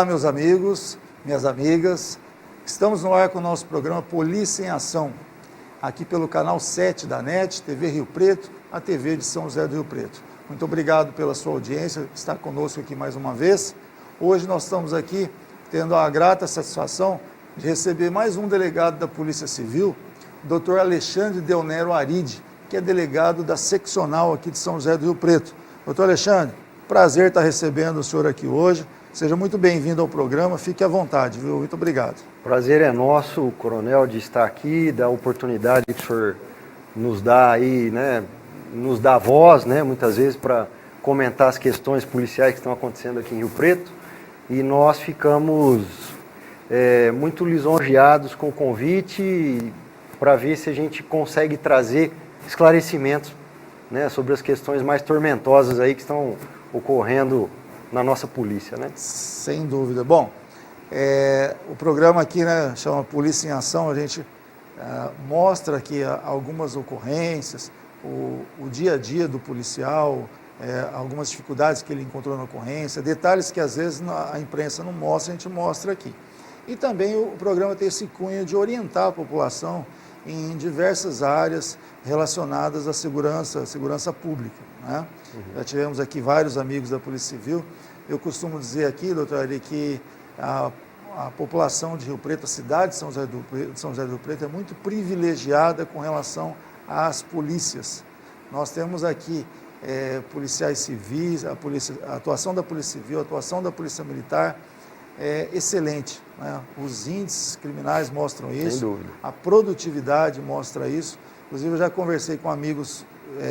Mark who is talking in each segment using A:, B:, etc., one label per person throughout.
A: Olá, meus amigos, minhas amigas. Estamos no ar com o nosso programa Polícia em Ação, aqui pelo canal 7 da NET, TV Rio Preto, a TV de São José do Rio Preto. Muito obrigado pela sua audiência, estar conosco aqui mais uma vez. Hoje nós estamos aqui tendo a grata satisfação de receber mais um delegado da Polícia Civil, o Dr. Alexandre Deonero Aride, que é delegado da seccional aqui de São José do Rio Preto. Doutor Alexandre, prazer estar recebendo o senhor aqui hoje. Seja muito bem-vindo ao programa, fique à vontade, viu? Muito obrigado.
B: Prazer é nosso, coronel, de estar aqui, da oportunidade que o senhor nos dá aí, né, nos dá voz, né, muitas vezes para comentar as questões policiais que estão acontecendo aqui em Rio Preto, e nós ficamos muito lisonjeados com o convite para ver se a gente consegue trazer esclarecimentos, né, sobre as questões mais tormentosas aí que estão ocorrendo na nossa polícia, né?
A: Sem dúvida. Bom, o programa aqui, né, chama Polícia em Ação, a gente mostra aqui algumas ocorrências, o dia a dia do policial, algumas dificuldades que ele encontrou na ocorrência, detalhes que às vezes a imprensa não mostra, a gente mostra aqui. E também o programa tem esse cunho de orientar a população em diversas áreas relacionadas à segurança pública, né? Já tivemos aqui vários amigos da Polícia Civil. Eu costumo dizer aqui, doutor Ari, que a população de Rio Preto, a cidade de São José do Rio Preto, é muito privilegiada com relação às polícias. Nós temos aqui policiais civis, a atuação da Polícia Civil, a atuação da Polícia Militar é excelente, né? Os índices criminais mostram isso,
B: sem dúvida.
A: A produtividade mostra isso. Inclusive, eu já conversei com amigos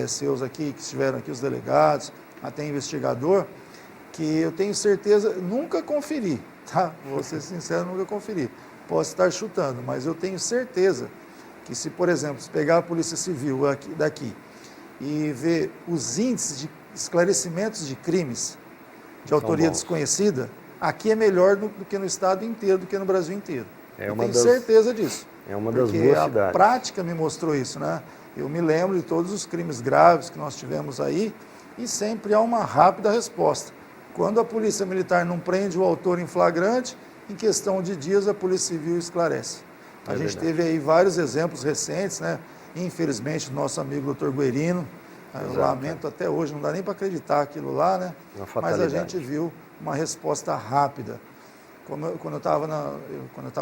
A: seus aqui, que estiveram aqui, os delegados, até investigador, que eu tenho certeza, nunca conferi, tá? Vou ser sincero, nunca conferi. Posso estar chutando, mas eu tenho certeza que se, por exemplo, se pegar a Polícia Civil daqui e ver os índices de esclarecimentos de crimes de autoria desconhecida, aqui é melhor do que no estado inteiro, do que no Brasil inteiro. Eu tenho certeza disso.
B: É uma das boas cidades.
A: A prática me mostrou isso, né? Eu me lembro de todos os crimes graves que nós tivemos aí e sempre há uma rápida resposta. Quando a Polícia Militar não prende o autor em flagrante, em questão de dias a Polícia Civil esclarece. A gente teve aí vários exemplos recentes, né? Infelizmente, do nosso amigo Dr. Guerino, eu lamento até hoje, não dá nem para acreditar aquilo lá, né? Mas a gente viu uma resposta rápida. Quando eu estava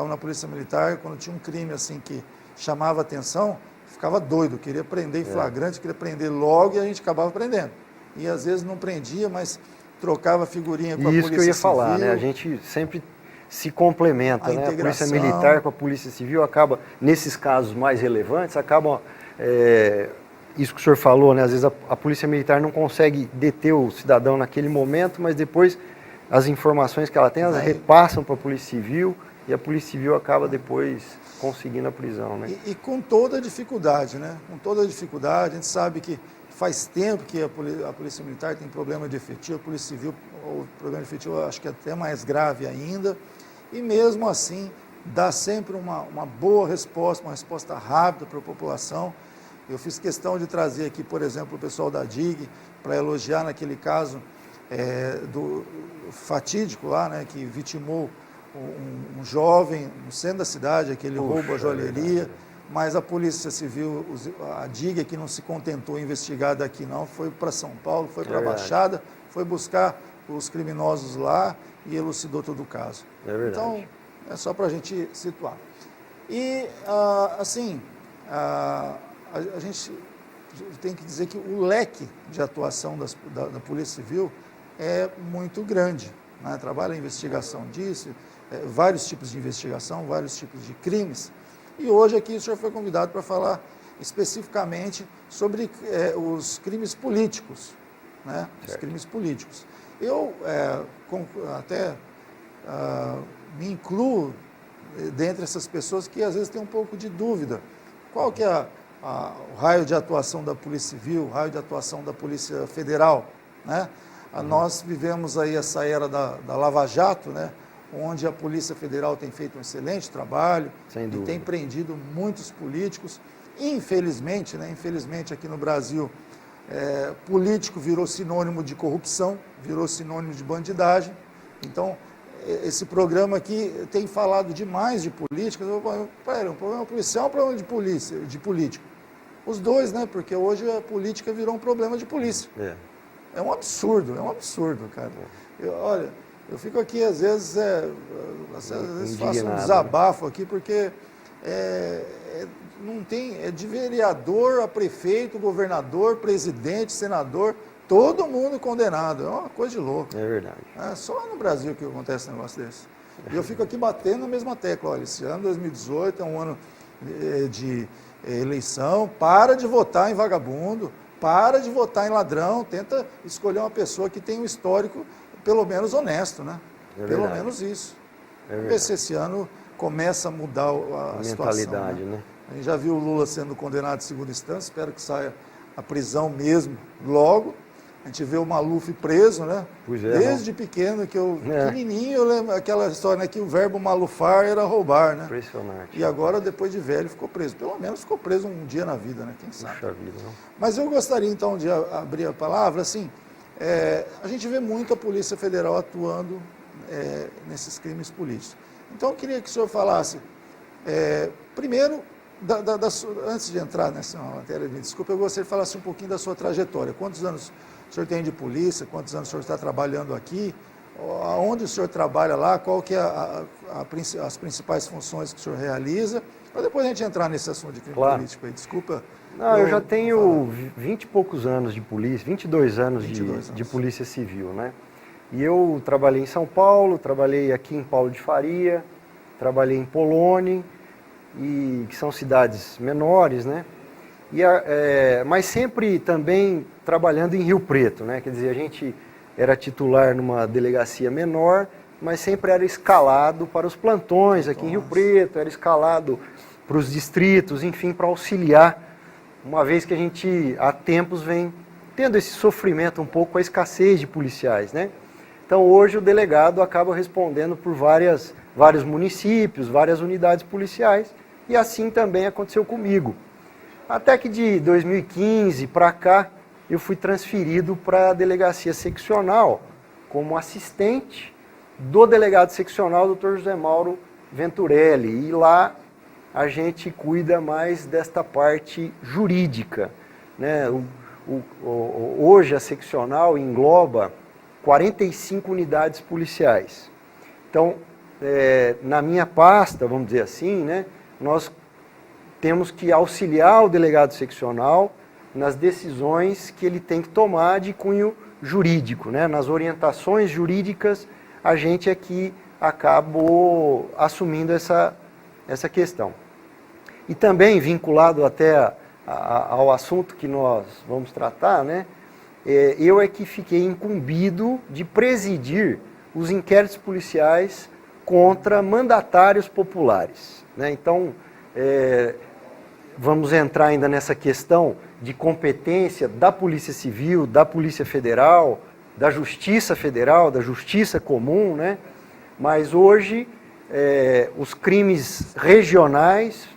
A: na Polícia Militar, quando tinha um crime assim que chamava atenção, ficava doido, queria prender em flagrante, queria prender logo e a gente acabava prendendo. E às vezes não prendia, mas trocava figurinha com a Polícia Civil.
B: Isso que eu ia falar, né? A gente sempre se complementa, né? A Polícia Militar com a Polícia Civil acaba, nesses casos mais relevantes, isso que o senhor falou, né? Às vezes a Polícia Militar não consegue deter o cidadão naquele momento, mas depois as informações que ela tem, elas repassam para a Polícia Civil e a Polícia Civil acaba depois conseguindo a prisão, né?
A: E com toda a dificuldade, né? Com toda a dificuldade, a gente sabe que faz tempo que a Polícia Militar tem problema de efetivo, a Polícia Civil, o problema de efetivo eu acho que é até mais grave ainda, e mesmo assim dá sempre uma boa resposta, uma resposta rápida para a população. Eu fiz questão de trazer aqui, por exemplo, o pessoal da DIG, para elogiar naquele caso do fatídico lá, né, que vitimou um jovem no centro da cidade, aquele roubo à joalheria, mas a Polícia Civil, a DIG aqui não se contentou em investigar daqui não, foi para São Paulo, foi para a Baixada, foi buscar os criminosos lá e elucidou todo o caso. Então, é só para a gente situar. E, a gente tem que dizer que o leque de atuação da Polícia Civil é muito grande, né? Trabalha a investigação disso, vários tipos de investigação, vários tipos de crimes. E hoje aqui o senhor foi convidado para falar especificamente sobre os crimes políticos, né? Os crimes políticos. Eu até me incluo dentre essas pessoas que às vezes têm um pouco de dúvida. Qual que é o raio de atuação da Polícia Civil, o raio de atuação da Polícia Federal, né? Nós vivemos aí essa era da Lava Jato, né? Onde a Polícia Federal tem feito um excelente trabalho e tem prendido muitos políticos. Infelizmente, né? Infelizmente aqui no Brasil, político virou sinônimo de corrupção, virou sinônimo de bandidagem. Então, esse programa aqui tem falado demais de política. Pera, um problema policial é um problema de político. Os dois, né? Porque hoje a política virou um problema de polícia. É um absurdo, cara. Olha, eu fico aqui, às vezes faço um desabafo aqui, porque não tem, de vereador a prefeito, governador, presidente, senador, todo mundo condenado. É uma coisa de louco.
B: É verdade.
A: É só no Brasil que acontece um negócio desse. E eu fico aqui batendo na mesma tecla. Olha, esse ano, 2018, é um ano de eleição. Para de votar em vagabundo, para de votar em ladrão, tenta escolher uma pessoa que tem um histórico, pelo menos honesto, né? Pelo menos isso. Vamos ver se esse ano começa a mudar a situação. Né? A gente já viu o Lula sendo condenado em segunda instância, espero que saia a prisão mesmo logo. A gente vê o Maluf preso, né? Desde pequeno, pequenininho, eu lembro aquela história, né, que o verbo malufar era roubar, né?
B: Impressionante.
A: E agora, depois de velho, ficou preso. Pelo menos ficou preso um dia na vida, né? Quem sabe?
B: Puxa vida, não.
A: Mas eu gostaria, então, de abrir a palavra, assim, a gente vê muito a Polícia Federal atuando nesses crimes políticos. Então, eu queria que o senhor falasse, primeiro, antes de entrar nessa matéria, me desculpa, eu gostaria de falar um pouquinho da sua trajetória. Quantos anos o senhor tem de polícia? Quantos anos o senhor está trabalhando aqui? Aonde o senhor trabalha lá? Qual que é as principais funções que o senhor realiza? Para depois a gente entrar nesse assunto de crime político aí. Desculpa.
B: Não, eu já tenho 20 e poucos anos de polícia, 22 anos de polícia civil, né? E eu trabalhei em São Paulo, trabalhei aqui em Paulo de Faria, trabalhei em Polônia, que são cidades menores, né? Mas sempre também trabalhando em Rio Preto, né? Quer dizer, a gente era titular numa delegacia menor, mas sempre era escalado para os plantões aqui em Rio Preto, era escalado para os distritos, enfim, para auxiliar, uma vez que a gente há tempos vem tendo esse sofrimento um pouco com a escassez de policiais, né? Então hoje o delegado acaba respondendo por vários municípios, várias unidades policiais, e assim também aconteceu comigo. Até que de 2015 para cá, eu fui transferido para a delegacia seccional como assistente do delegado seccional, Dr. José Mauro Venturelli. E lá a gente cuida mais desta parte jurídica, né? Hoje a seccional engloba 45 unidades policiais. Então, na minha pasta, vamos dizer assim, né, nós temos que auxiliar o delegado seccional nas decisões que ele tem que tomar de cunho jurídico, né? Nas orientações jurídicas, a gente aqui acabou assumindo essa questão. E também, vinculado até ao assunto que nós vamos tratar, né? Eu que fiquei incumbido de presidir os inquéritos policiais contra mandatários populares, né? Então, vamos entrar ainda nessa questão de competência da Polícia Civil, da Polícia Federal, da Justiça Federal, da Justiça Comum, né? Mas hoje, os crimes regionais,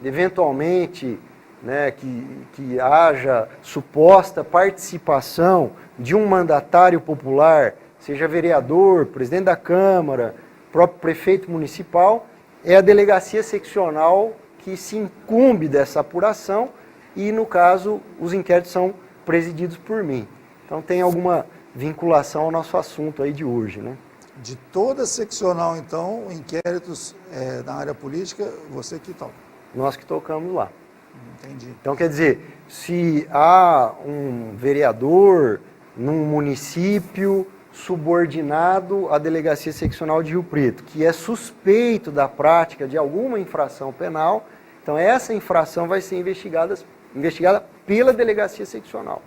B: eventualmente, né, que haja suposta participação de um mandatário popular, seja vereador, presidente da Câmara, próprio prefeito municipal, é a delegacia seccional que se incumbe dessa apuração e, no caso, os inquéritos são presididos por mim. Então tem alguma vinculação ao nosso assunto aí de hoje, né?
A: De toda seccional, então, inquéritos na área política, você que toca?
B: Nós que tocamos lá.
A: Entendi.
B: Então, quer dizer, se há um vereador num município subordinado à Delegacia Seccional de Rio Preto, que é suspeito da prática de alguma infração penal, então essa infração vai ser investigada pela Delegacia Seccional.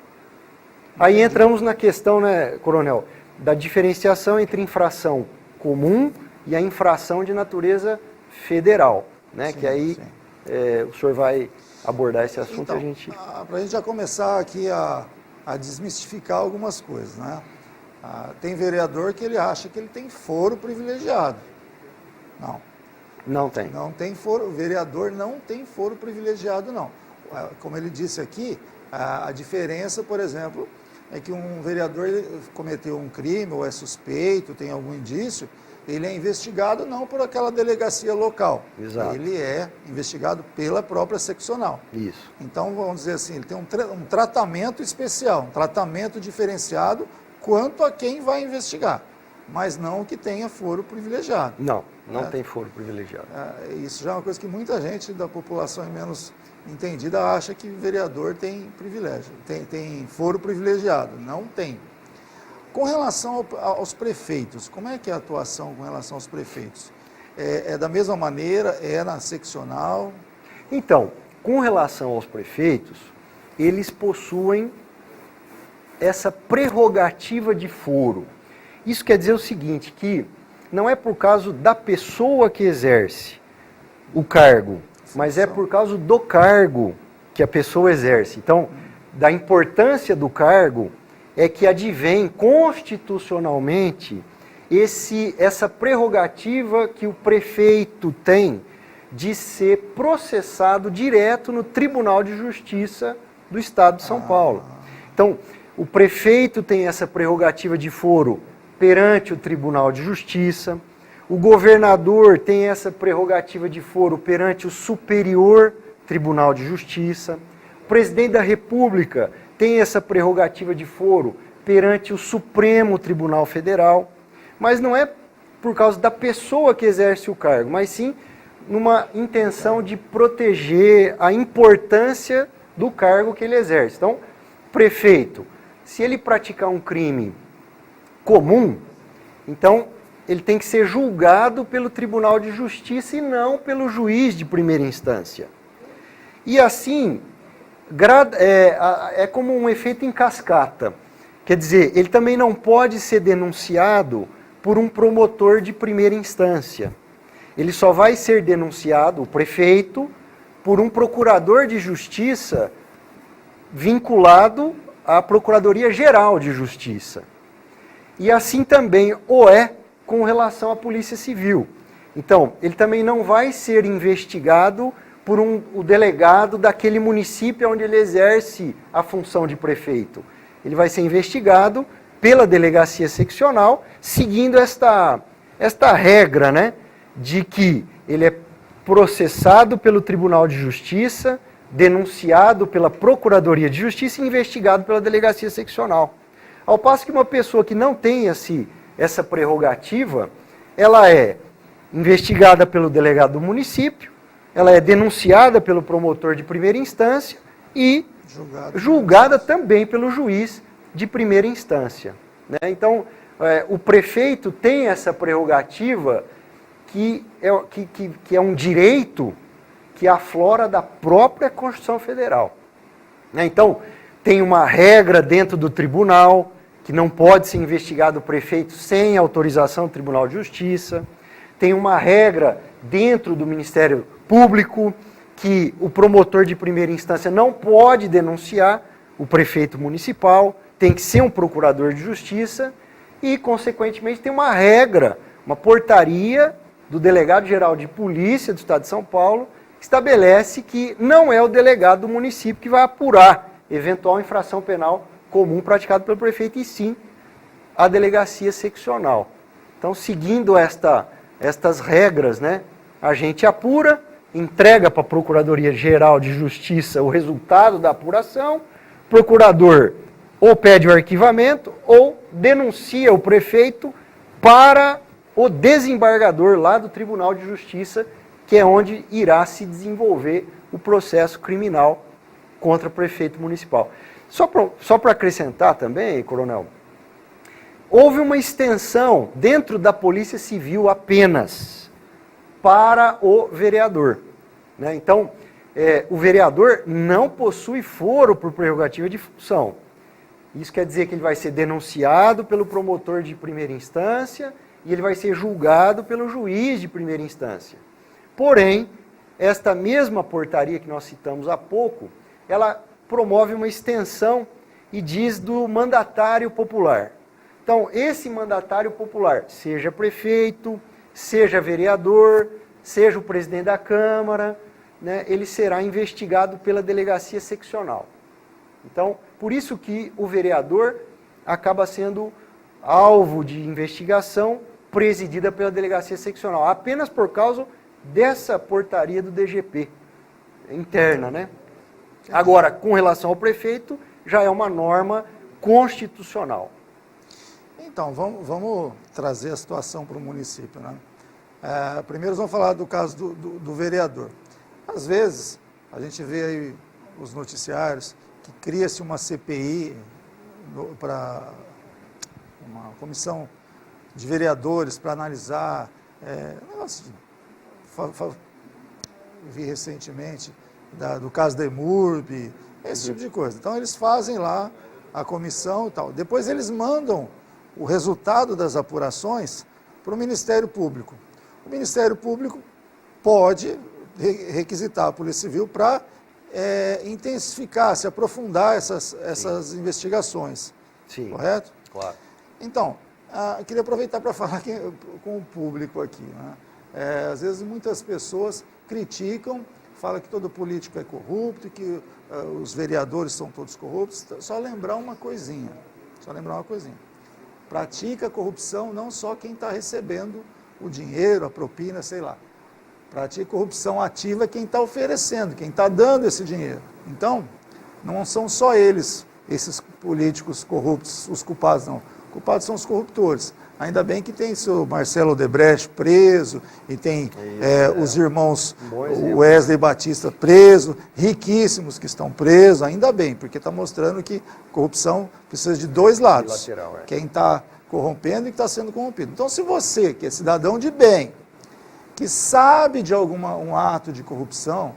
B: Aí entramos na questão, né, Coronel, da diferenciação entre infração comum e a infração de natureza federal, né? Sim, que aí o senhor vai abordar esse assunto.
A: Então,
B: a gente...
A: para a gente já começar aqui a desmistificar algumas coisas, né? Tem vereador que ele acha que ele tem foro privilegiado. Não.
B: Não tem.
A: Não tem foro, o vereador não tem foro privilegiado, não. Como ele disse aqui, a diferença, por exemplo, é que um vereador cometeu um crime ou é suspeito, tem algum indício, ele é investigado não por aquela delegacia local.
B: Exato.
A: Ele é investigado pela própria seccional.
B: Isso.
A: Então, vamos dizer assim, ele tem um tratamento especial, um tratamento diferenciado quanto a quem vai investigar, mas não que tenha foro privilegiado.
B: Não tem foro privilegiado.
A: Isso já é uma coisa que muita gente da população menos entendida acha que vereador tem privilégio, tem foro privilegiado. Não tem. Com relação aos prefeitos, como é que é a atuação com relação aos prefeitos? É da mesma maneira? É na seccional?
B: Então, com relação aos prefeitos, eles possuem essa prerrogativa de foro. Isso quer dizer o seguinte, que não é por causa da pessoa que exerce o cargo, mas é por causa do cargo que a pessoa exerce. Então, da importância do cargo, é que advém constitucionalmente essa prerrogativa que o prefeito tem de ser processado direto no Tribunal de Justiça do Estado de São Paulo. Então, o prefeito tem essa prerrogativa de foro perante o Tribunal de Justiça, o governador tem essa prerrogativa de foro perante o Superior Tribunal de Justiça, o presidente da República tem essa prerrogativa de foro perante o Supremo Tribunal Federal, mas não é por causa da pessoa que exerce o cargo, mas sim numa intenção de proteger a importância do cargo que ele exerce. Então, prefeito, se ele praticar um crime comum, então ele tem que ser julgado pelo Tribunal de Justiça e não pelo juiz de primeira instância. E assim, é como um efeito em cascata. Quer dizer, ele também não pode ser denunciado por um promotor de primeira instância. Ele só vai ser denunciado, o prefeito, por um procurador de justiça vinculado à Procuradoria-Geral de Justiça. E assim também o é com relação à Polícia Civil. Então, ele também não vai ser investigado por o delegado daquele município onde ele exerce a função de prefeito. Ele vai ser investigado pela delegacia seccional, seguindo esta regra, né, de que ele é processado pelo Tribunal de Justiça, denunciado pela Procuradoria de Justiça e investigado pela delegacia seccional. Ao passo que uma pessoa que não tem essa prerrogativa, ela é investigada pelo delegado do município, ela é denunciada pelo promotor de primeira instância e julgada também pelo juiz de primeira instância. Né? Então, o prefeito tem essa prerrogativa que é um direito que aflora da própria Constituição Federal. Né? Então, tem uma regra dentro do tribunal, que não pode ser investigado o prefeito sem autorização do Tribunal de Justiça. Tem uma regra dentro do Ministério Público, que o promotor de primeira instância não pode denunciar o prefeito municipal, tem que ser um procurador de justiça e, consequentemente, tem uma regra, uma portaria do delegado-geral de polícia do Estado de São Paulo, que estabelece que não é o delegado do município que vai apurar eventual infração penal comum praticada pelo prefeito, e sim a delegacia seccional. Então, seguindo estas regras, né, a gente apura, entrega para a Procuradoria-Geral de Justiça o resultado da apuração, o procurador ou pede o arquivamento ou denuncia o prefeito para o desembargador lá do Tribunal de Justiça, que é onde irá se desenvolver o processo criminal contra o prefeito municipal. Só para acrescentar também, coronel, houve uma extensão dentro da Polícia Civil apenas para o vereador. Né? Então, o vereador não possui foro por prerrogativa de função. Isso quer dizer que ele vai ser denunciado pelo promotor de primeira instância e ele vai ser julgado pelo juiz de primeira instância. Porém, esta mesma portaria que nós citamos há pouco, ela promove uma extensão e diz do mandatário popular. Então, esse mandatário popular, seja prefeito, seja vereador, seja o presidente da Câmara, né, ele será investigado pela delegacia seccional. Então, Por isso que o vereador acaba sendo alvo de investigação presidida pela delegacia seccional, apenas por causa dessa portaria do DGP interna, né? Agora, com relação ao prefeito, já é uma norma constitucional.
A: Então, vamos trazer a situação para o município, né? Primeiro vamos falar do caso do vereador. Às vezes, a gente vê aí os noticiários que cria-se uma CPI para uma comissão de vereadores para analisar, vi recentemente do caso da EMURB, esse tipo de coisa. Então eles fazem lá a comissão e tal. Depois eles mandam o resultado das apurações para o Ministério Público. O Ministério Público pode requisitar a Polícia Civil para intensificar, se aprofundar essas investigações.
B: Sim.
A: Correto?
B: Claro.
A: Então, queria aproveitar para falar com o público aqui, né? Às vezes muitas pessoas criticam, falam que todo político é corrupto, que os vereadores são todos corruptos. Só lembrar uma coisinha. Pratica corrupção não só quem está recebendo o dinheiro, a propina, sei lá. Pratica corrupção ativa quem está oferecendo, quem está dando esse dinheiro. Então, não são só eles, esses políticos corruptos, os culpados, não. Os culpados são os corruptores. Ainda bem que tem o seu Marcelo Odebrecht preso, e tem os irmãos Wesley Batista preso, riquíssimos que estão presos, ainda bem, porque está mostrando que corrupção precisa de dois lados. Quem está corrompendo e que está sendo corrompido. Então, se você, que é cidadão de bem, que sabe de um ato de corrupção,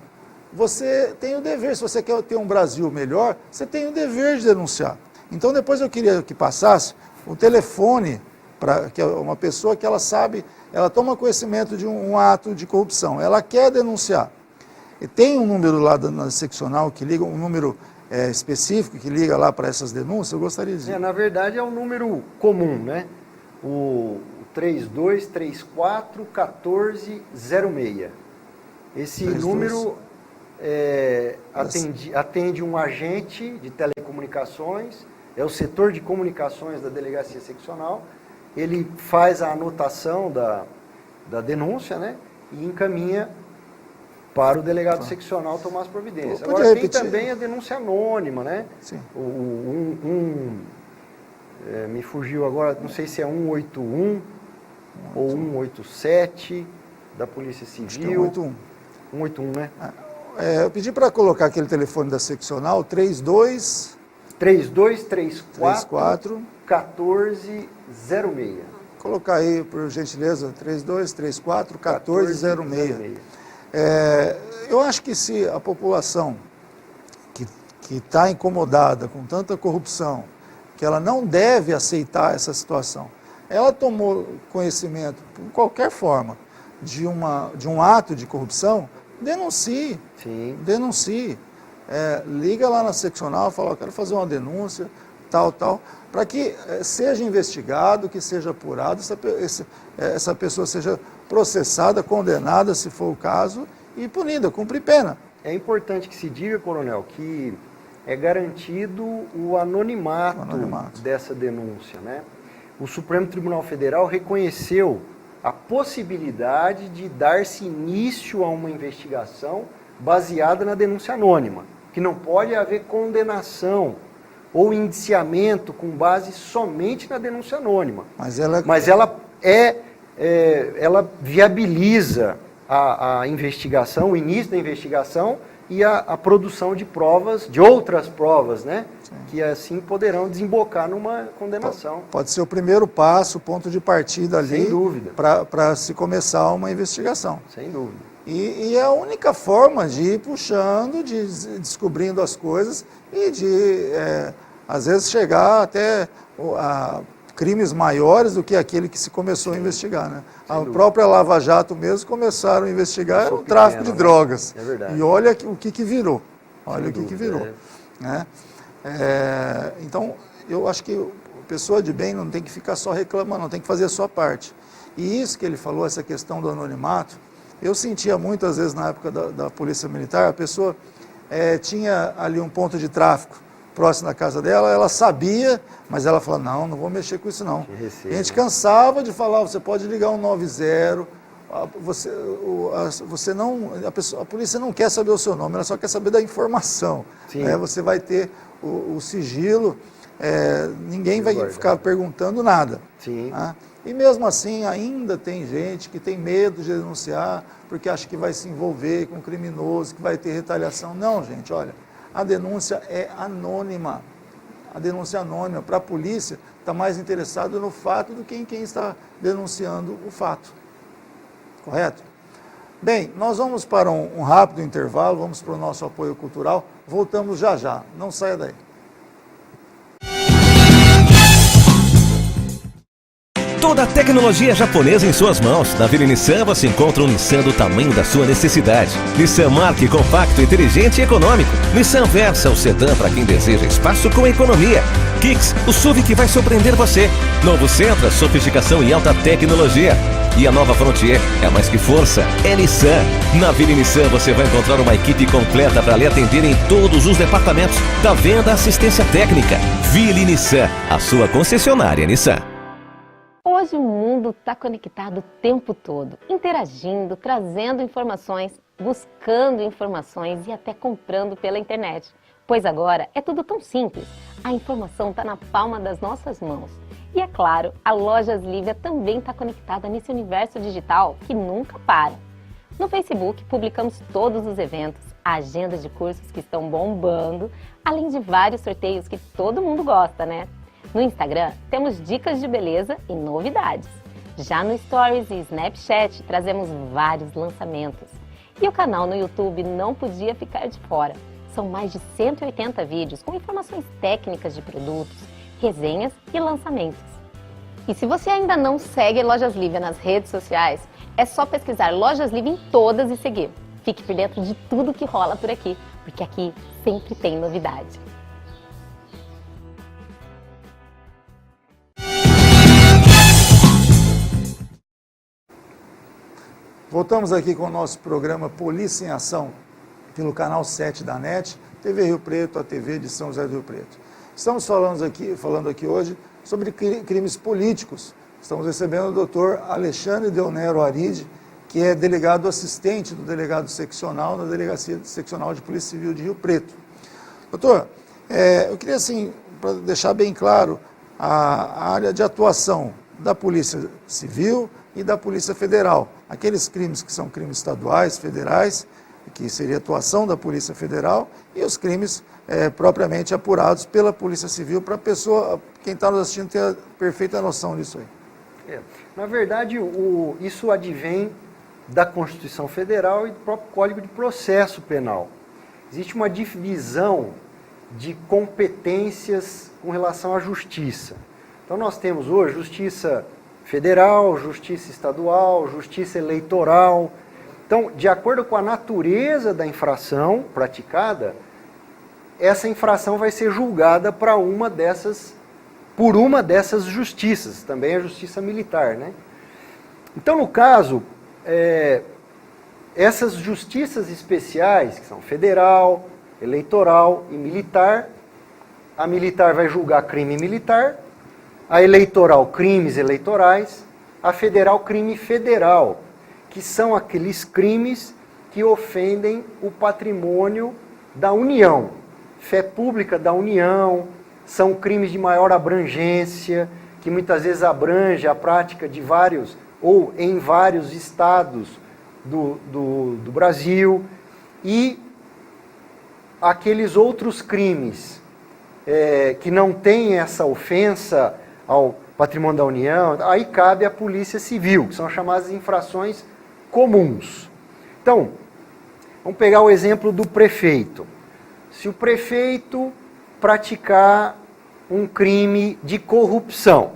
A: você tem o dever, se você quer ter um Brasil melhor, você tem o dever de denunciar. Então, depois eu queria que passasse o telefone, que é uma pessoa que ela sabe, ela toma conhecimento de um ato de corrupção, ela quer denunciar. E tem um número lá na seccional que liga, um número específico que liga lá para essas denúncias, eu gostaria de dizer.
B: Na verdade é um número comum, né? O 3234-1406. Esse 32. Número atende um agente de telecomunicações, é o setor de comunicações da delegacia seccional. Ele faz a anotação da denúncia, né, e encaminha para o delegado seccional tomar as providências. Agora tem também a denúncia anônima, né?
A: Sim.
B: Me fugiu agora, não sei se é 181 ou 187 da Polícia Civil.
A: Acho que é 181.
B: 181, né?
A: Eu pedi para colocar aquele telefone da seccional,
B: 3234 1406.
A: Colocar aí, por gentileza, 3234 1406. Eu acho que se a população que está incomodada com tanta corrupção, que ela não deve aceitar essa situação, ela tomou conhecimento, de qualquer forma, de um ato de corrupção, denuncie.
B: Sim.
A: Denuncie. Liga lá na seccional, fala, eu quero fazer uma denúncia, tal, para que seja investigado, que seja apurado, essa pessoa seja processada, condenada, se for o caso, e punida, cumprir pena.
B: É importante que se diga, coronel, que é garantido o anonimato dessa denúncia, né? O Supremo Tribunal Federal reconheceu a possibilidade de dar-se início a uma investigação baseada na denúncia anônima, que não pode haver condenação ou indiciamento com base somente na denúncia anônima.
A: Mas ela
B: viabiliza a investigação, o início da investigação e a produção de provas, de outras provas, né? Sim. Que assim poderão desembocar numa condenação.
A: Pode ser o primeiro passo, o ponto de partida ali.
B: Sem dúvida.
A: Para se começar uma investigação.
B: Sem dúvida.
A: E é a única forma de ir puxando, de descobrindo as coisas e de, às vezes, chegar até a crimes maiores do que aquele que se começou a investigar, né? A própria Lava Jato mesmo começaram a investigar o tráfico de drogas.
B: É verdade.
A: E olha o que virou. Olha o que virou. Né? Então, eu acho que a pessoa de bem não tem que ficar só reclamando, não tem que fazer a sua parte. E isso que ele falou, essa questão do anonimato, eu sentia muito, às vezes, na época da Polícia Militar, a pessoa tinha ali um ponto de tráfico próximo da casa dela, ela sabia, mas ela falou, não vou mexer com isso não. A gente cansava de falar, você pode ligar 190, a polícia não quer saber o seu nome, ela só quer saber da informação. Você vai ter o sigilo, ninguém vai ficar perguntando nada. Tá? E mesmo assim, ainda tem gente que tem medo de denunciar, porque acha que vai se envolver com um criminoso, que vai ter retaliação. Não, gente, olha, a denúncia é anônima. A denúncia é anônima. Para a polícia, está mais interessado no fato do que em quem está denunciando o fato. Correto? Bem, nós vamos para um rápido intervalo, vamos para o nosso apoio cultural. Voltamos já já. Não saia daí.
C: Toda a tecnologia japonesa em suas mãos. Na Vila Nissan você encontra um Nissan do tamanho da sua necessidade. Nissan Mark, compacto, inteligente e econômico. Nissan Versa, o sedã para quem deseja espaço com economia. Kicks, o SUV que vai surpreender você. Novo Sentra, sofisticação e alta tecnologia. E a nova Frontier é mais que força, é Nissan. Na Vila Nissan você vai encontrar uma equipe completa para lhe atender em todos os departamentos, da venda à assistência técnica. Vila Nissan, a sua concessionária Nissan.
D: Hoje o mundo está conectado o tempo todo, interagindo, trazendo informações, buscando informações e até comprando pela internet. Pois agora é tudo tão simples, a informação está na palma das nossas mãos. E é claro, a Lojas Lívia também está conectada nesse universo digital que nunca para. No Facebook publicamos todos os eventos, a agenda de cursos que estão bombando, além de vários sorteios que todo mundo gosta, né? No Instagram, temos dicas de beleza e novidades. Já no Stories e Snapchat, trazemos vários lançamentos. E o canal no YouTube não podia ficar de fora. São mais de 180 vídeos com informações técnicas de produtos, resenhas e lançamentos. E se você ainda não segue Lojas Lívia nas redes sociais, é só pesquisar Lojas Lívia em todas e seguir. Fique por dentro de tudo que rola por aqui, porque aqui sempre tem novidade.
A: Voltamos aqui com o nosso programa Polícia em Ação, pelo canal 7 da NET, TV Rio Preto, a TV de São José do Rio Preto. Estamos falando aqui hoje sobre crimes políticos. Estamos recebendo o doutor Alexandre Deonero Aride, que é delegado assistente do delegado seccional na Delegacia Seccional de Polícia Civil de Rio Preto. Doutor, eu queria, assim, para deixar bem claro, a área de atuação da Polícia Civil e da Polícia Federal. Aqueles crimes que são crimes estaduais, federais, que seria a atuação da Polícia Federal, e os crimes propriamente apurados pela Polícia Civil, para a pessoa, quem está nos assistindo, ter a perfeita noção disso aí.
B: Na verdade, isso advém da Constituição Federal e do próprio Código de Processo Penal. Existe uma divisão de competências com relação à justiça. Então nós temos hoje justiça federal, justiça estadual, justiça eleitoral. Então, de acordo com a natureza da infração praticada, essa infração vai ser julgada por uma dessas justiças, também a justiça militar, né? Então, no caso, essas justiças especiais, que são federal, eleitoral e militar, a militar vai julgar crime militar, a eleitoral, crimes eleitorais, a federal, crime federal, que são aqueles crimes que ofendem o patrimônio da União, fé pública da União, são crimes de maior abrangência, que muitas vezes abrange a prática de vários, ou em vários estados do Brasil, e aqueles outros crimes que não têm essa ofensa ao patrimônio da União, aí cabe à Polícia Civil, que são chamadas infrações comuns. Então, vamos pegar o exemplo do prefeito. Se o prefeito praticar um crime de corrupção,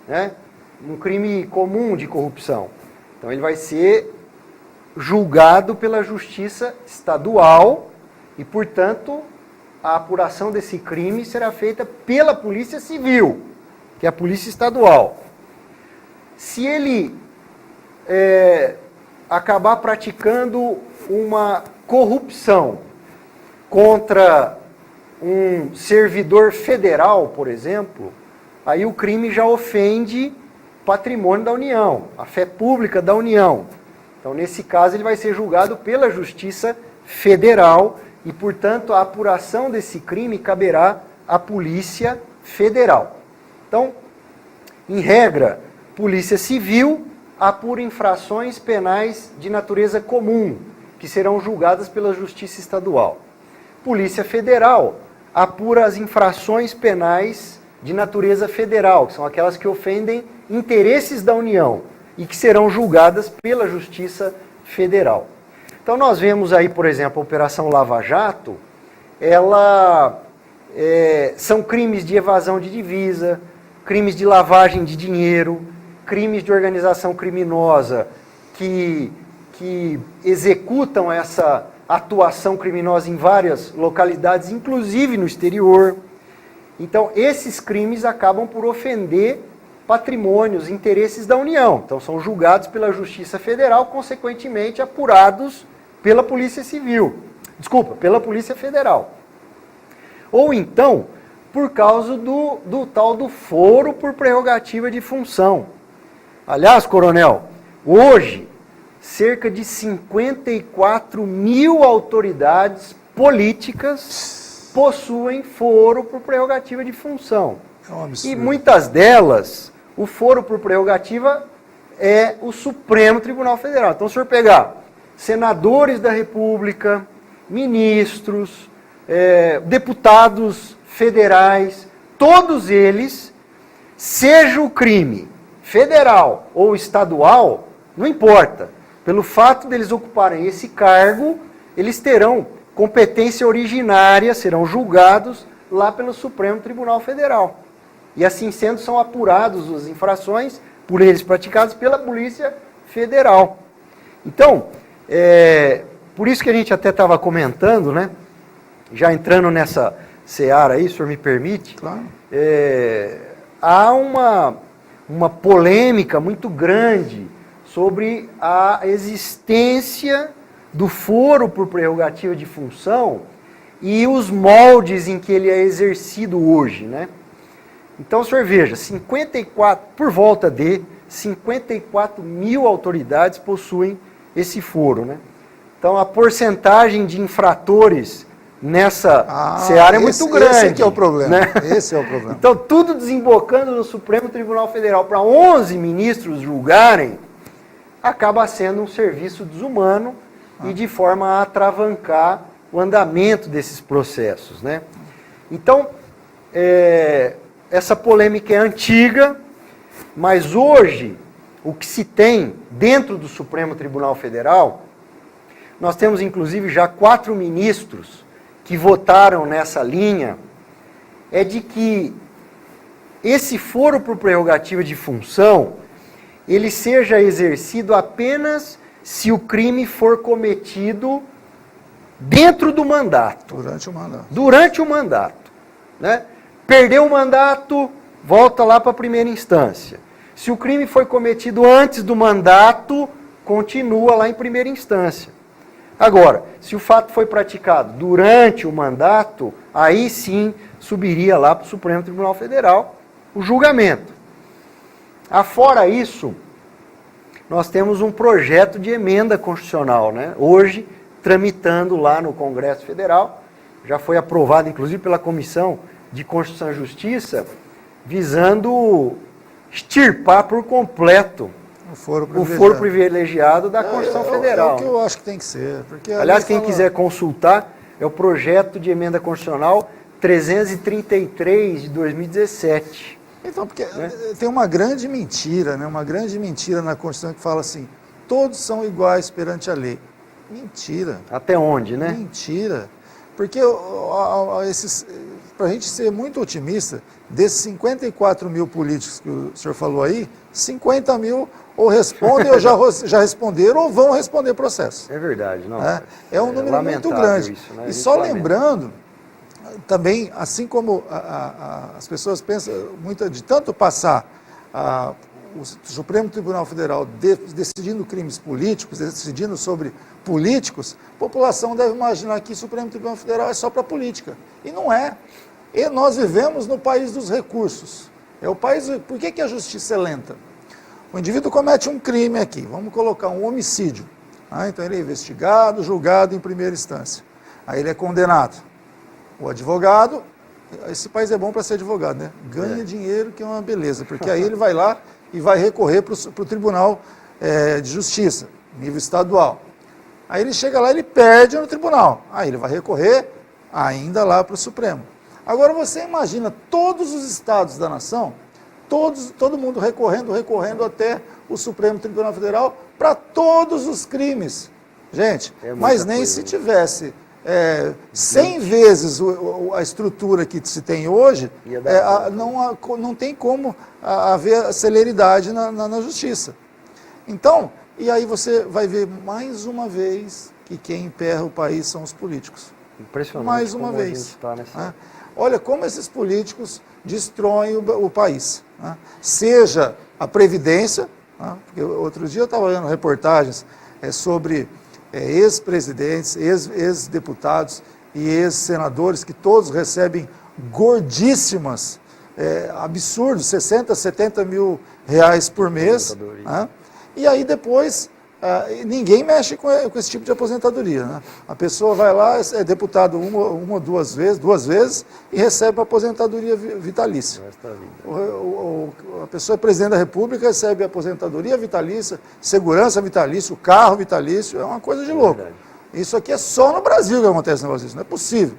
B: né? Um crime comum de corrupção, então ele vai ser julgado pela Justiça Estadual e, portanto, a apuração desse crime será feita pela Polícia Civil, que é a Polícia Estadual. Se ele acabar praticando uma corrupção contra um servidor federal, por exemplo, aí o crime já ofende patrimônio da União, a fé pública da União. Então, nesse caso, ele vai ser julgado pela Justiça Federal e, portanto, a apuração desse crime caberá à Polícia Federal. Então, em regra, Polícia Civil apura infrações penais de natureza comum, que serão julgadas pela Justiça Estadual. Polícia Federal apura as infrações penais de natureza federal, que são aquelas que ofendem interesses da União e que serão julgadas pela Justiça Federal. Então nós vemos aí, por exemplo, a Operação Lava Jato, são crimes de evasão de divisa, crimes de lavagem de dinheiro, crimes de organização criminosa que executam essa atuação criminosa em várias localidades, inclusive no exterior. Então, esses crimes acabam por ofender patrimônios, interesses da União. Então, são julgados pela Justiça Federal, consequentemente apurados pela Polícia Civil. Desculpa, pela Polícia Federal. Ou então, por causa do tal do foro por prerrogativa de função. Aliás, coronel, hoje, cerca de 54 mil autoridades políticas possuem foro por prerrogativa de função.
A: É um absurdo.
B: E muitas delas, o foro por prerrogativa é o Supremo Tribunal Federal. Então, se o senhor pegar senadores da República, ministros, deputados federais, todos eles, seja o crime federal ou estadual, não importa. Pelo fato deles ocuparem esse cargo, eles terão competência originária, serão julgados lá pelo Supremo Tribunal Federal. E assim sendo, são apurados as infrações por eles praticadas pela Polícia Federal. Então, por isso que a gente até estava comentando, né? Já entrando nessa seara aí, se o senhor me permite,
A: Claro.
B: Há uma polêmica muito grande sobre a existência do foro por prerrogativa de função e os moldes em que ele é exercido hoje, né? Então, o senhor veja, por volta de 54 mil autoridades possuem esse foro, né? Então, a porcentagem de infratores nessa seara é muito grande.
A: Esse que é o problema.
B: Né?
A: Esse é o problema.
B: Então, tudo desembocando no Supremo Tribunal Federal para 11 ministros julgarem, acaba sendo um serviço desumano e de forma a atravancar o andamento desses processos, né? Então, essa polêmica é antiga, mas hoje, o que se tem dentro do Supremo Tribunal Federal, nós temos inclusive já 4 ministros que votaram nessa linha, é de que esse foro por prerrogativa de função, ele seja exercido apenas se o crime for cometido dentro do mandato.
A: Durante o mandato.
B: Durante o mandato, né? Perdeu o mandato, volta lá para a primeira instância. Se o crime foi cometido antes do mandato, continua lá em primeira instância. Agora, se o fato foi praticado durante o mandato, aí sim subiria lá para o Supremo Tribunal Federal o julgamento. Afora isso, nós temos um projeto de emenda constitucional, né? Hoje, tramitando lá no Congresso Federal, já foi aprovado inclusive pela Comissão de Constituição e Justiça, visando extirpar por completo o foro privilegiado da Constituição Federal.
A: É o que eu acho que tem que ser. Porque
B: aliás, quem quiser consultar, é o projeto de emenda constitucional 333 de 2017.
A: Então, porque tem uma grande mentira, né? Uma grande mentira na Constituição que fala assim, todos são iguais perante a lei. Mentira.
B: Até onde, né?
A: Mentira. Porque para a gente ser muito otimista, desses 54 mil políticos que o senhor falou aí, 50 mil ou respondem ou já responderam ou vão responder processo.
B: É verdade, não.
A: É um número muito grande.
B: Isso, né?
A: E só lembrando, também, assim como as pessoas pensam, de tanto passar o Supremo Tribunal Federal decidindo crimes políticos, decidindo sobre políticos, a população deve imaginar que o Supremo Tribunal Federal é só para política. E não é. E nós vivemos no país dos recursos. É o país. Por que a justiça é lenta? O indivíduo comete um crime aqui, vamos colocar um homicídio. Então ele é investigado, julgado em primeira instância. Aí ele é condenado. O advogado, esse país é bom para ser advogado, né? Ganha dinheiro, que é uma beleza, porque aí ele vai lá e vai recorrer para o Tribunal de Justiça, nível estadual. Aí ele chega lá e ele perde no tribunal. Aí ele vai recorrer ainda lá para o Supremo. Agora você imagina todos os estados da nação, todo mundo recorrendo até o Supremo Tribunal Federal para todos os crimes. Gente, mas nem coisa, se tivesse 100 vezes a estrutura que se tem hoje, não tem como haver celeridade na justiça. Então, e aí você vai ver mais uma vez que quem emperra o país são os políticos.
B: Impressionante. Mais
A: uma
B: como
A: vez.
B: A gente tá nessa...
A: Olha como esses políticos destroem o país. Seja a Previdência, porque outro dia eu estava vendo reportagens sobre ex-presidentes, ex-deputados e ex-senadores que todos recebem gordíssimas, absurdos, 60, 70 mil reais por mês. E aí depois ninguém mexe com esse tipo de aposentadoria. A pessoa vai lá, é deputado uma ou duas vezes e recebe a aposentadoria vitalícia. A pessoa é presidente da República, recebe a aposentadoria vitalícia, segurança vitalícia, o carro vitalício, é uma coisa de louco. Isso aqui é só no Brasil que acontece um negócio disso, não é possível.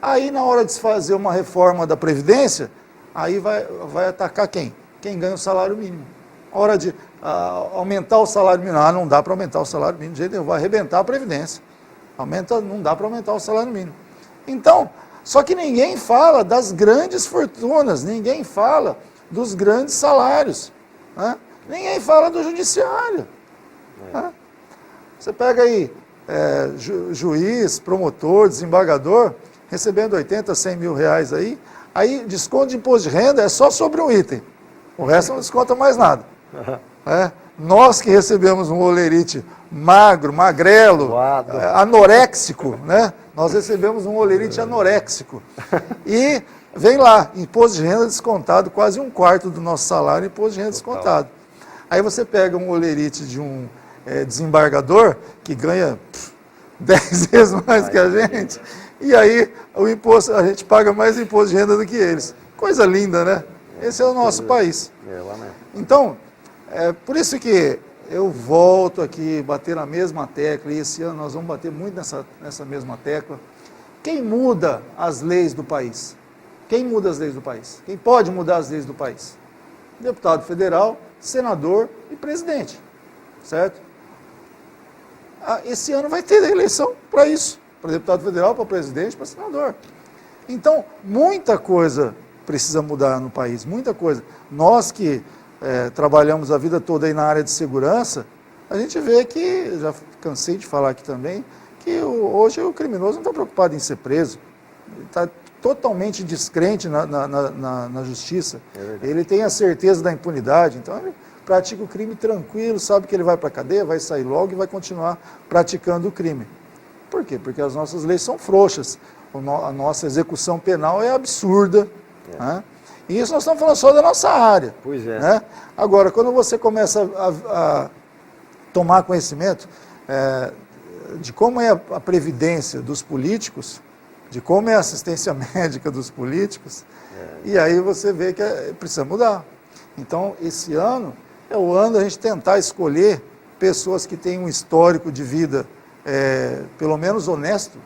A: Aí na hora de se fazer uma reforma da Previdência, aí vai atacar quem? Quem ganha o salário mínimo. A hora de aumentar o salário mínimo, não dá para aumentar o salário mínimo de jeito nenhum, vai arrebentar a Previdência. Não dá para aumentar o salário mínimo. Então, só que ninguém fala das grandes fortunas, ninguém fala dos grandes salários, ninguém fala do judiciário. Você pega aí juiz, promotor, desembargador, recebendo 80, 100 mil reais aí desconto de imposto de renda é só sobre um item, o resto não desconta mais nada. Nós que recebemos um olerite magro, magrelo, anoréxico, nós recebemos um olerite anoréxico. E vem lá, imposto de renda descontado, quase 1/4 do nosso salário, imposto de renda descontado. Aí você pega um olerite de um desembargador, que ganha 10 vezes mais que a gente, e aí a gente paga mais imposto de renda do que eles. Coisa linda, né? Esse é o nosso país. Então, por isso que eu volto aqui, bater na mesma tecla, e esse ano nós vamos bater muito nessa mesma tecla. Quem muda as leis do país? Quem muda as leis do país? Quem pode mudar as leis do país? Deputado federal, senador e presidente, certo? Esse ano vai ter eleição para isso, para deputado federal, para presidente, para senador. Então, muita coisa precisa mudar no país, muita coisa. Nós que trabalhamos a vida toda aí na área de segurança, a gente vê que, já cansei de falar aqui também, que hoje o criminoso não está preocupado em ser preso, ele está totalmente descrente na justiça, ele tem a certeza da impunidade, então ele pratica o crime tranquilo, sabe que ele vai para a cadeia, vai sair logo e vai continuar praticando o crime. Por quê? Porque as nossas leis são frouxas, a nossa execução penal é absurda, e isso nós estamos falando só da nossa área.
B: Pois é.
A: Agora, quando você começa a tomar conhecimento de como é a previdência dos políticos, de como é a assistência médica dos políticos, e aí você vê que precisa mudar. Então, esse ano é o ano da gente tentar escolher pessoas que têm um histórico de vida pelo menos honesto,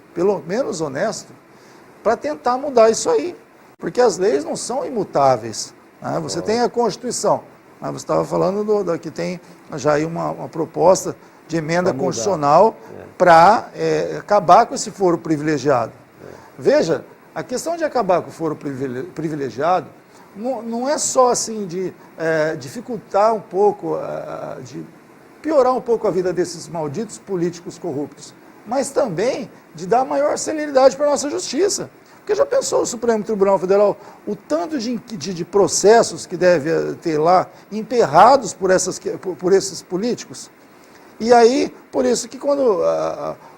A: para tentar mudar isso aí. Porque as leis não são imutáveis. Você tem a Constituição, mas você estava falando que tem já aí uma proposta de emenda constitucional para acabar com esse foro privilegiado. Veja, a questão de acabar com o foro privilegiado não é só assim de dificultar um pouco, de piorar um pouco a vida desses malditos políticos corruptos, mas também de dar maior celeridade para a nossa justiça. Porque já pensou o Supremo Tribunal Federal, o tanto de processos que deve ter lá, emperrados por esses políticos? E aí, por isso que quando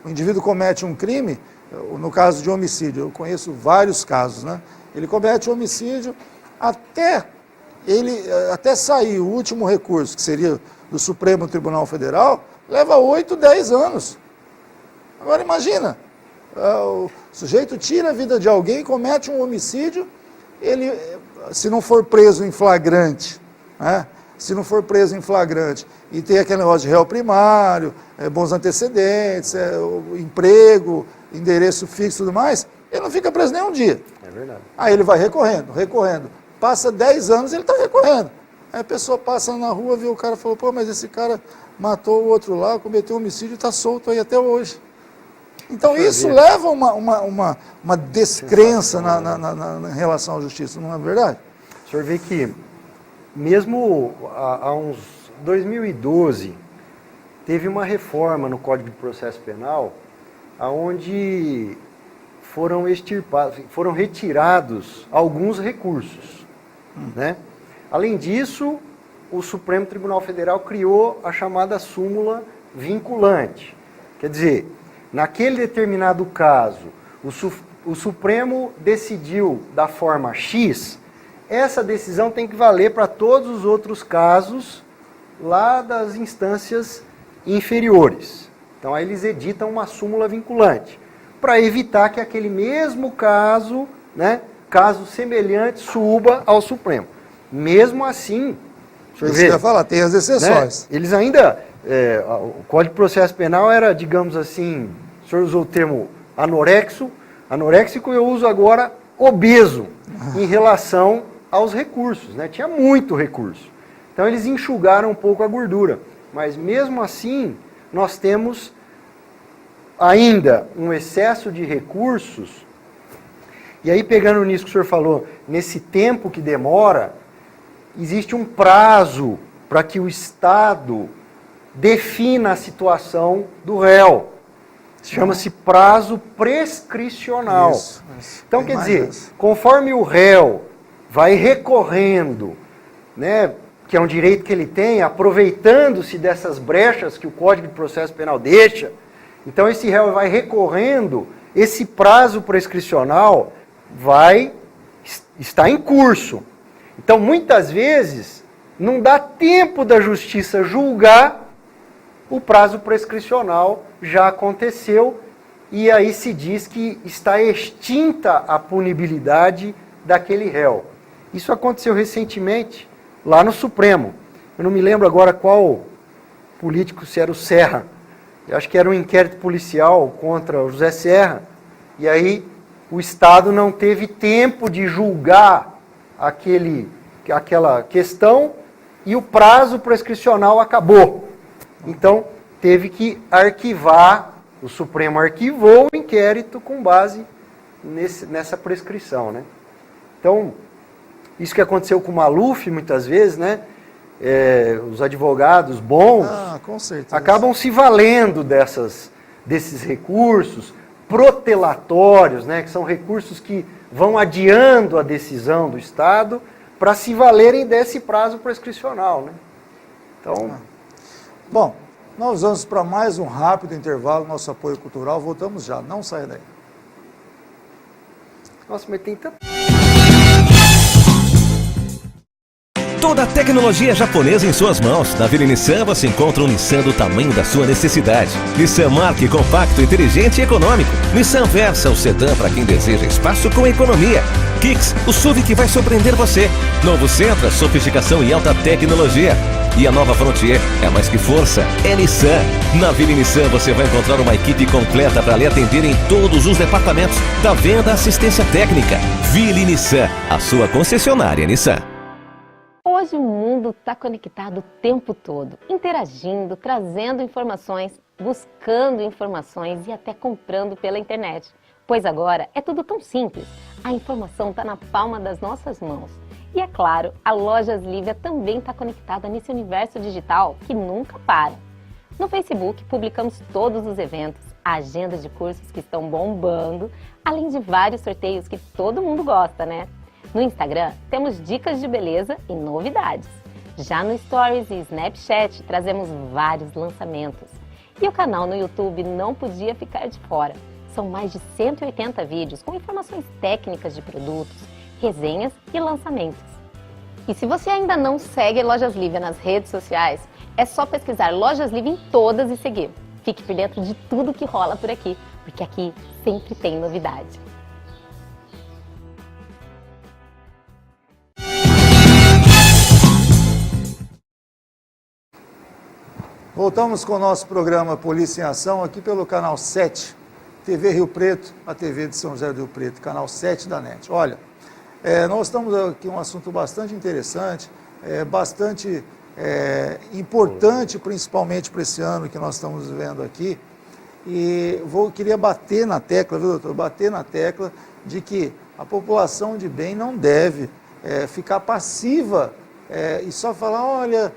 A: o indivíduo comete um crime, no caso de homicídio, eu conheço vários casos, né? Ele comete um homicídio até sair o último recurso, que seria do Supremo Tribunal Federal, leva 8, 10 anos. Agora imagina, o sujeito tira a vida de alguém, comete um homicídio, ele, se não for preso em flagrante, né? Se não for preso em flagrante e tem aquele negócio de réu primário, bons antecedentes, emprego, endereço fixo e tudo mais, ele não fica preso nem um dia.
B: É verdade.
A: Aí ele vai recorrendo. Passa 10 anos e ele está recorrendo. Aí a pessoa passa na rua, vê o cara e falou, pô, mas esse cara matou o outro lá, cometeu um homicídio e está solto aí até hoje. Então isso leva uma descrença em relação à justiça, não é verdade?
B: O senhor vê que, mesmo há uns 2012, teve uma reforma no Código de Processo Penal, onde foram retirados alguns recursos, né? Além disso, o Supremo Tribunal Federal criou a chamada súmula vinculante. Quer dizer, naquele determinado caso, o Supremo decidiu da forma X, essa decisão tem que valer para todos os outros casos lá das instâncias inferiores. Então, aí eles editam uma súmula vinculante, para evitar que aquele mesmo caso, né, caso semelhante, suba ao Supremo. Mesmo assim,
A: isso que eu ia falar, tem as exceções.
B: Né, eles ainda, o Código de Processo Penal era, digamos assim, o senhor usou o termo anoréxico, eu uso agora obeso, em relação aos recursos, né? Tinha muito recurso. Então eles enxugaram um pouco a gordura, mas mesmo assim nós temos ainda um excesso de recursos. E aí, pegando nisso que o senhor falou, nesse tempo que demora, existe um prazo para que o Estado defina a situação do réu. Chama-se prazo prescricional. Isso. Então, quer dizer, conforme o réu vai recorrendo, né, que é um direito que ele tem, aproveitando-se dessas brechas que o Código de Processo Penal deixa, então esse réu vai recorrendo, esse prazo prescricional está em curso. Então, muitas vezes, não dá tempo da justiça julgar, o prazo prescricional já aconteceu, e aí se diz que está extinta a punibilidade daquele réu. Isso aconteceu recentemente lá no Supremo. Eu não me lembro agora qual político, se era o Serra. Eu acho que era um inquérito policial contra o José Serra. E aí o Estado não teve tempo de julgar aquela questão e o prazo prescricional acabou. Então teve que arquivar, o Supremo arquivou o inquérito com base nessa prescrição, né? Então, isso que aconteceu com o Maluf, muitas vezes, né? Os advogados bons
A: com certeza,
B: acabam se valendo desses recursos protelatórios, né? Que são recursos que vão adiando a decisão do Estado para se valerem desse prazo prescricional, né? Então,
A: bom, nós vamos para mais um rápido intervalo, nosso apoio cultural, voltamos já, não saia daí.
B: Nossa, mas tem tanto...
C: Toda a tecnologia japonesa em suas mãos. Na Vila Nissan você encontra um Nissan do tamanho da sua necessidade. Nissan Mark, compacto, inteligente e econômico. Nissan Versa, o sedã para quem deseja espaço com economia. Kicks, o SUV que vai surpreender você. Novo Sentra, sofisticação e alta tecnologia. E a nova Frontier é mais que força, é Nissan. Na Vila Nissan você vai encontrar uma equipe completa para lhe atender em todos os departamentos, da venda à assistência técnica. Vila Nissan, a sua concessionária Nissan.
D: Hoje o mundo está conectado o tempo todo, interagindo, trazendo informações, buscando informações e até comprando pela internet. Pois agora é tudo tão simples, a informação está na palma das nossas mãos. E é claro, a Lojas Lívia também está conectada nesse universo digital que nunca para. No Facebook publicamos todos os eventos, a agenda de cursos que estão bombando, além de vários sorteios que todo mundo gosta, né? No Instagram, temos dicas de beleza e novidades. Já no Stories e Snapchat, trazemos vários lançamentos. E o canal no YouTube não podia ficar de fora. São mais de 180 vídeos com informações técnicas de produtos, resenhas e lançamentos. E se você ainda não segue Lojas Livia nas redes sociais, é só pesquisar Lojas Livia em todas e seguir. Fique por dentro de tudo que rola por aqui, porque aqui sempre tem novidade.
A: Voltamos com o nosso programa Polícia em Ação, aqui pelo canal 7, TV Rio Preto, a TV de São José do Rio Preto, canal 7 da NET. Olha, nós estamos aqui um assunto bastante interessante, bastante importante, principalmente para esse ano que nós estamos vivendo aqui. E queria bater na tecla, viu, doutor? Bater na tecla de que a população de bem não deve ficar passiva e só falar, olha,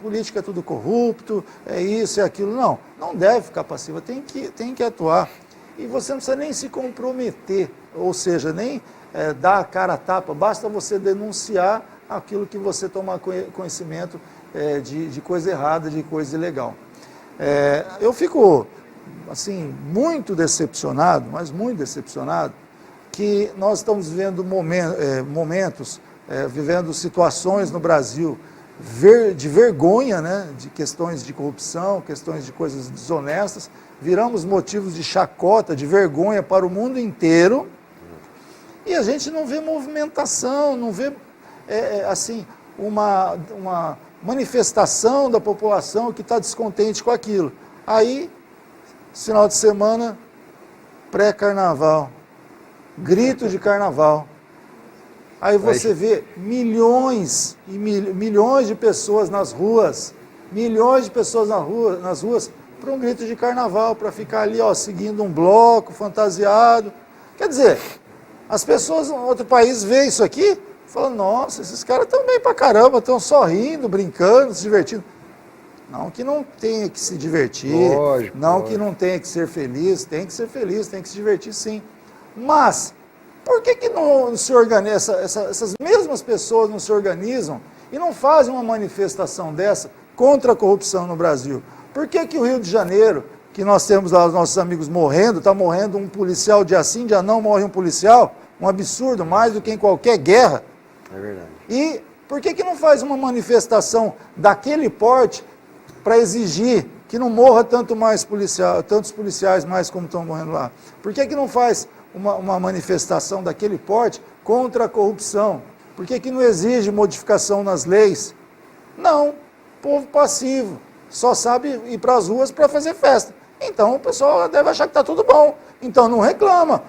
A: política é tudo corrupto, é isso, é aquilo. Não, não deve ficar passiva, tem que atuar. E você não precisa nem se comprometer, ou seja, nem dar a cara a tapa, basta você denunciar aquilo que você toma conhecimento de coisa errada, de coisa ilegal. Eu fico, assim, muito decepcionado, mas muito decepcionado, que nós estamos vivendo momentos, vivendo situações no Brasil de vergonha, né, de questões de corrupção, questões de coisas desonestas, viramos motivos de chacota, de vergonha para o mundo inteiro, e a gente não vê movimentação, não vê, assim, uma manifestação da população que está descontente com aquilo. Aí, final de semana, pré-carnaval, grito de carnaval. Aí você vê milhões e milhões de pessoas nas ruas, nas ruas, para um grito de carnaval, para ficar ali, ó, seguindo um bloco, fantasiado. Quer dizer, as pessoas em outro país veem isso aqui, falam, nossa, esses caras estão bem pra caramba, estão só rindo, brincando, se divertindo. Não que não tenha que se divertir,
B: lógico,
A: que não tenha que ser feliz, tem que ser feliz, tem que se divertir sim. Mas, por que não se organiza, essas mesmas pessoas não se organizam e não fazem uma manifestação dessa contra a corrupção no Brasil? Por que o Rio de Janeiro, que nós temos lá os nossos amigos morrendo, está morrendo um policial dia sim, dia não morre um policial? Um absurdo, mais do que em qualquer guerra.
B: É verdade.
A: E por que não faz uma manifestação daquele porte para exigir que não morra tantos policiais mais como estão morrendo lá? Por que não faz uma manifestação daquele porte contra a corrupção? Por que não exige modificação nas leis? Não, povo passivo, só sabe ir para as ruas para fazer festa. Então o pessoal deve achar que está tudo bom. Então não reclama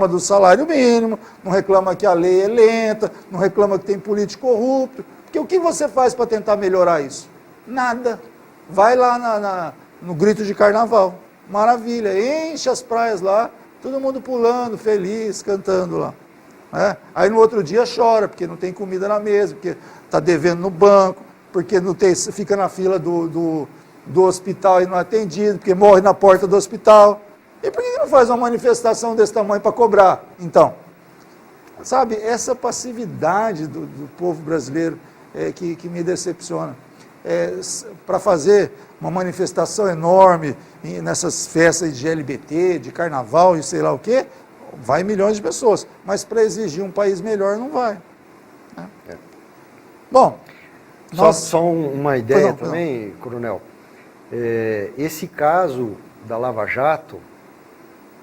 A: do salário mínimo, não reclama que a lei é lenta, não reclama que tem político corrupto. Porque o que você faz para tentar melhorar isso? Nada. Vai lá no grito de carnaval. Maravilha, enche as praias lá, todo mundo pulando, feliz, cantando lá. Aí no outro dia chora, porque não tem comida na mesa, porque está devendo no banco, porque não tem, fica na fila do hospital e não é atendido, porque morre na porta do hospital. E por que não faz uma manifestação desse tamanho para cobrar? Então, sabe, essa passividade do povo brasileiro que me decepciona. Para fazer uma manifestação enorme nessas festas de LGBT, de carnaval e sei lá o quê, vai milhões de pessoas. Mas para exigir um país melhor, não vai. Né? Bom,
B: só uma ideia também, coronel. Esse caso da Lava Jato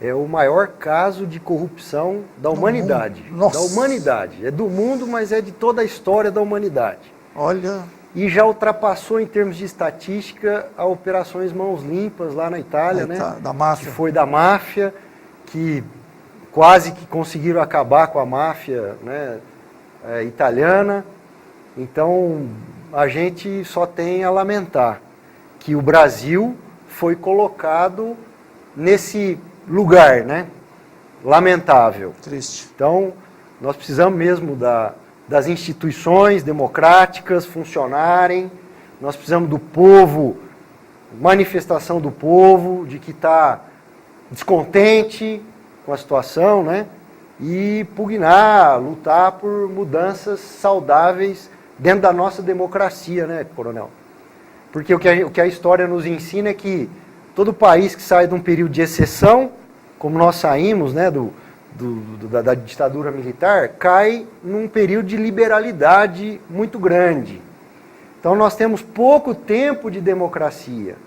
B: é o maior caso de corrupção da humanidade. Da humanidade. É do mundo, mas é de toda a história da humanidade.
A: Olha.
B: E já ultrapassou em termos de estatística a operações Mãos Limpas lá na Itália, né?
A: Da máfia.
B: Que foi da máfia, que quase que conseguiram acabar com a máfia, né, italiana. Então, a gente só tem a lamentar que o Brasil foi colocado nesse lugar, né? Lamentável.
A: Triste.
B: Então, nós precisamos mesmo das instituições democráticas funcionarem, nós precisamos do povo manifestação do povo, de que está descontente com a situação, né? E pugnar, lutar por mudanças saudáveis dentro da nossa democracia, né, Coronel? Porque o que a história nos ensina é que todo país que sai de um período de exceção, como nós saímos, né, da ditadura militar, cai num período de liberalidade muito grande. Então nós temos pouco tempo de democracia,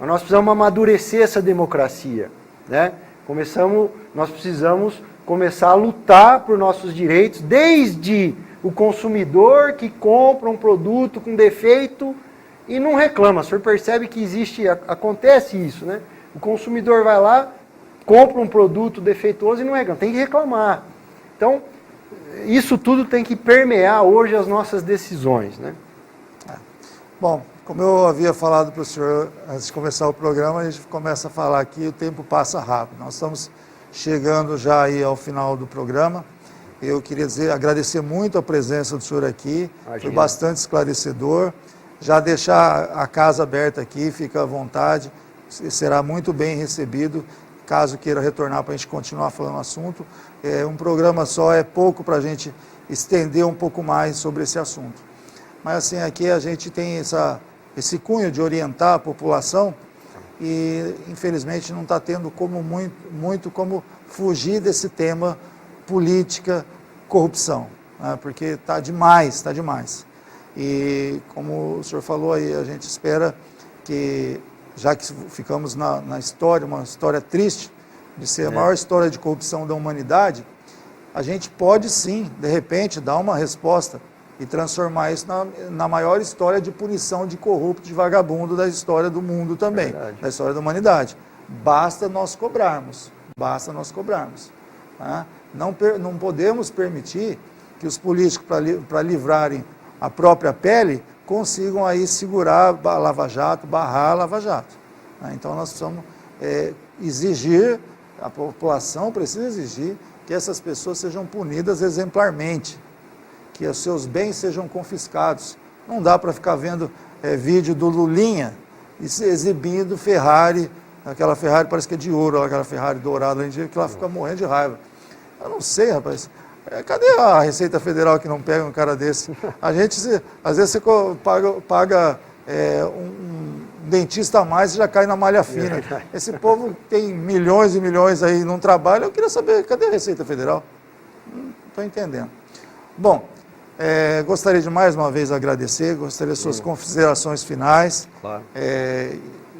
B: mas nós precisamos amadurecer essa democracia, né? Nós precisamos começar a lutar por nossos direitos, desde o consumidor que compra um produto com defeito e não reclama. O senhor percebe que acontece isso, né? O consumidor vai lá, compra um produto defeituoso e não reclama, tem que reclamar. Então, isso tudo tem que permear hoje as nossas decisões, né?
A: Bom, como eu havia falado para o senhor antes de começar o programa, a gente começa a falar aqui e o tempo passa rápido. Nós estamos chegando já aí ao final do programa. Eu queria agradecer muito a presença do senhor aqui, foi bastante esclarecedor. Já deixar a casa aberta aqui, fica à vontade, será muito bem recebido, caso queira retornar para a gente continuar falando o assunto. Um programa só é pouco para a gente estender um pouco mais sobre esse assunto. Mas assim, aqui a gente tem esse cunho de orientar a população e infelizmente não está tendo muito como fugir desse tema política, corrupção, né? Porque está demais. E como o senhor falou aí, a gente espera que, já que ficamos na história, uma história triste, de ser a maior história de corrupção da humanidade, a gente pode sim, de repente, dar uma resposta e transformar isso na maior história de punição de corrupto, de vagabundo da história do mundo também, da história da humanidade. Basta nós cobrarmos. Tá? Não podemos permitir que os políticos, para livrarem a própria pele, consigam aí segurar a Lava Jato, barrar a Lava Jato. Tá? Então nós precisamos exigir, a população precisa exigir que essas pessoas sejam punidas exemplarmente, que os seus bens sejam confiscados. Não dá para ficar vendo vídeo do Lulinha e se exibindo Ferrari, aquela Ferrari parece que é de ouro, aquela Ferrari dourada, que ela fica morrendo de raiva. Eu não sei, rapaz. Cadê a Receita Federal que não pega um cara desse? A gente, às vezes, você paga um dentista a mais e já cai na malha fina. Esse povo tem milhões e milhões aí não trabalha. Eu queria saber, cadê a Receita Federal? Não estou entendendo. Bom, gostaria de mais uma vez agradecer, gostaria de suas considerações finais.
B: Claro.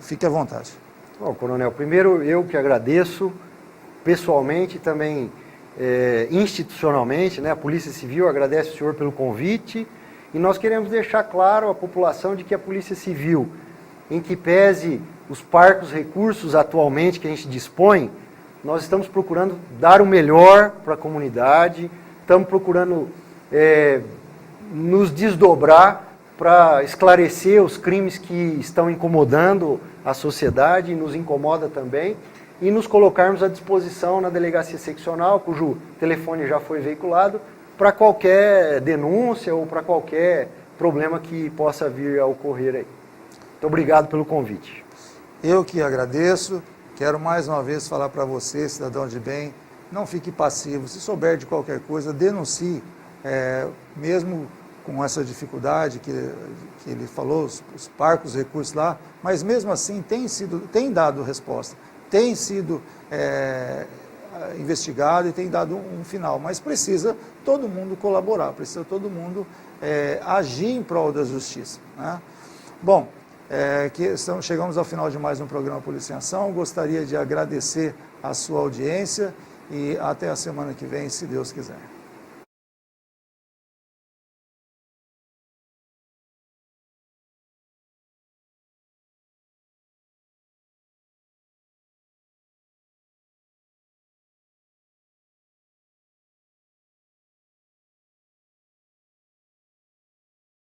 A: Fique à vontade.
B: Bom, Coronel, primeiro eu que agradeço, pessoalmente e também institucionalmente, né? A Polícia Civil agradece o senhor pelo convite e nós queremos deixar claro à população de que a Polícia Civil, em que pese os parcos recursos atualmente que a gente dispõe, nós estamos procurando dar o melhor para a comunidade, estamos procurando nos desdobrar para esclarecer os crimes que estão incomodando a sociedade, e nos incomoda também, e nos colocarmos à disposição na delegacia seccional, cujo telefone já foi veiculado, para qualquer denúncia ou para qualquer problema que possa vir a ocorrer aí. Muito obrigado pelo convite.
A: Eu que agradeço, quero mais uma vez falar para você, cidadão de bem, não fique passivo, se souber de qualquer coisa, denuncie, mesmo com essa dificuldade que ele falou, os parcos, os recursos lá, mas mesmo assim tem dado resposta, tem sido investigado e tem dado um final, mas precisa todo mundo colaborar, precisa todo mundo agir em prol da justiça, né? Bom, chegamos ao final de mais um programa Polícia em Ação, gostaria de agradecer a sua audiência e até a semana que vem, se Deus quiser.